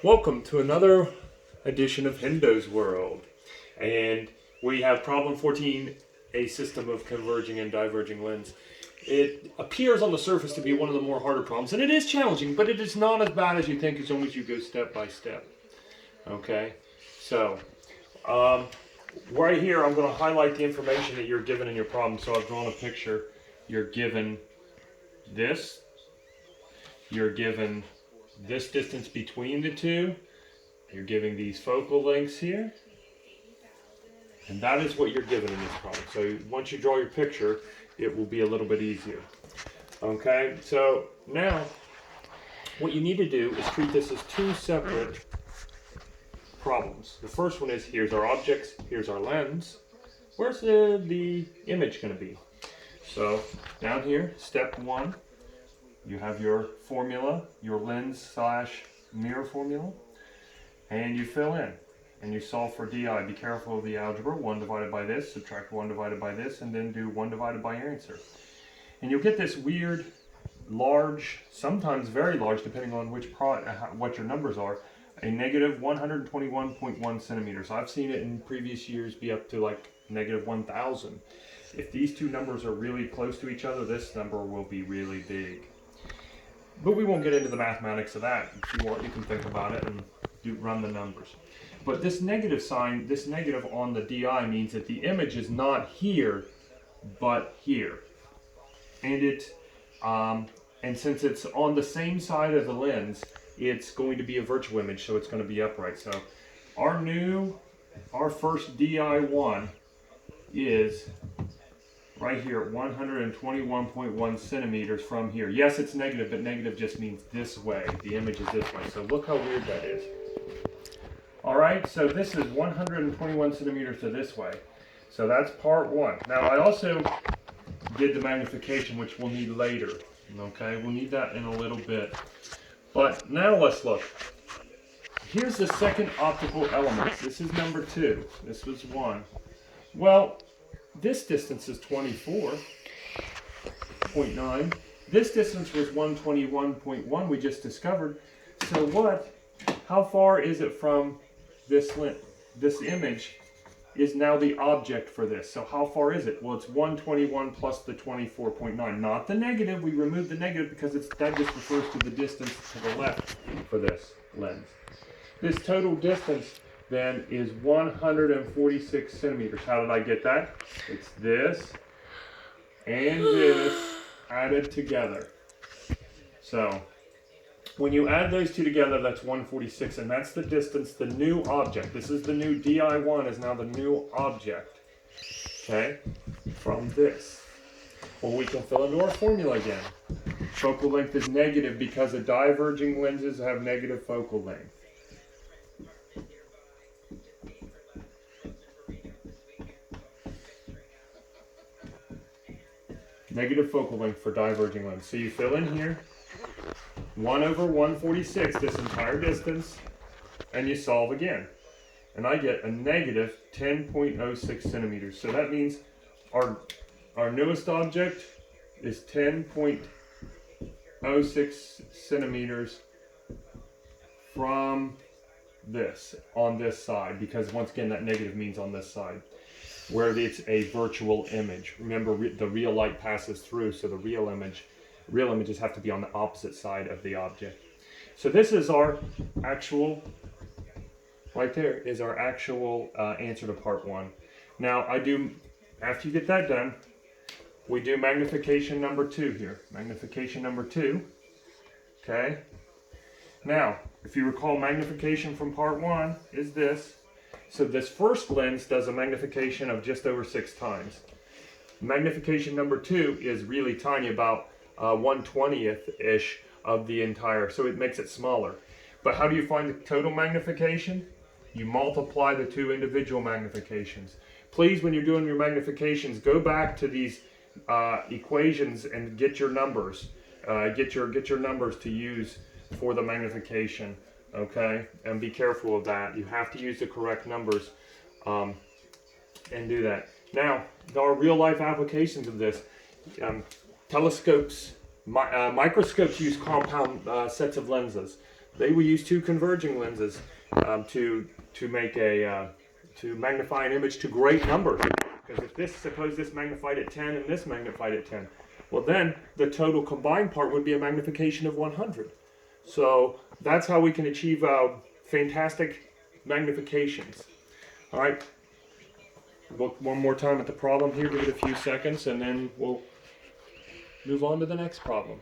Welcome to another edition of Hendo's World. And we have problem 14, a system of converging and diverging lens. It appears on the surface to be one of the more harder problems, and it is challenging, but it is not as bad as you think as long as you go step by step. Okay? So, right here I'm going to highlight the information that you're given in your problem. So I've drawn a picture. You're given this. You're given this distance between the two. You're giving these focal lengths here. And that is what you're given in this problem. So once you draw your picture, it will be a little bit easier. Okay, so now what you need to do is treat this as two separate problems. The first one is here's our objects, here's our lens. Where's the image going to be? So down here, step one, you have your formula, your lens slash mirror formula, and you fill in and you solve for DI. Be careful of the algebra. 1 divided by this, subtract 1 divided by this, and then do 1 divided by your answer. And you'll get this weird, large, sometimes very large, depending on what your numbers are, a negative 121.1 centimeters. I've seen it in previous years be up to like negative 1,000. If these two numbers are really close to each other, this number will be really big. But we won't get into the mathematics of that. If you want, you can think about it and run the numbers. But this negative sign, this negative on the DI means that the image is not here, but here. And and since it's on the same side of the lens, it's going to be a virtual image, so it's going to be upright. So our first DI1 is right here at 121.1 centimeters from here. Yes, it's negative, but negative just means this way. The image is this way. So look how weird that is. All right, so this is 121 centimeters to this way. So that's part one. Now I also did the magnification, which we'll need later. Okay, we'll need that in a little bit. But now let's look. Here's the second optical element. This is number 2. This was 1. Well, this distance is 24.9. This distance was 121.1 we just discovered. So how far is it from this image is now the object for this. So how far is it? Well, it's 121 plus the 24.9. Not the negative. We removed the negative because that just refers to the distance to the left for this lens. This total distance then is 146 centimeters. How did I get that? It's this and this added together. So when you add those two together, that's 146, and that's the distance, the new object. This is the new DI1 is now the new object, okay, from this. Well, we can fill into our formula again. Focal length is negative because the diverging lenses have negative focal length. Negative focal length for diverging lens. So you fill in here 1 over 146, this entire distance, and you solve again. And I get a negative 10.06 centimeters. So that means our newest object is 10.06 centimeters from this, on this side, because once again that negative means on this side, where it's a virtual image. Remember, the real light passes through, so the real images have to be on the opposite side of the object. So this is our actual, right there is our actual answer to part 1. Now after you get that done, we do magnification number 2 here. Magnification number 2, okay? Now, if you recall, magnification from part 1 is this. So this first lens does a magnification of just over 6 times. Magnification number 2 is really tiny, about 1/20th-ish of the entire, so it makes it smaller. But how do you find the total magnification? You multiply the two individual magnifications. Please, when you're doing your magnifications, go back to these equations and get your numbers. Get your numbers to use for the magnification, okay? And be careful of that. You have to use the correct numbers and do that. Now, there are real-life applications of this. Telescopes, microscopes use compound sets of lenses. they will use two converging lenses to make to magnify an image to great numbers. Because if this, suppose this magnified at 10 and this magnified at 10, well then the total combined part would be a magnification of 100. So that's how we can achieve fantastic magnifications. All right, look one more time at the problem here, give it a few seconds, and then we'll move on to the next problem.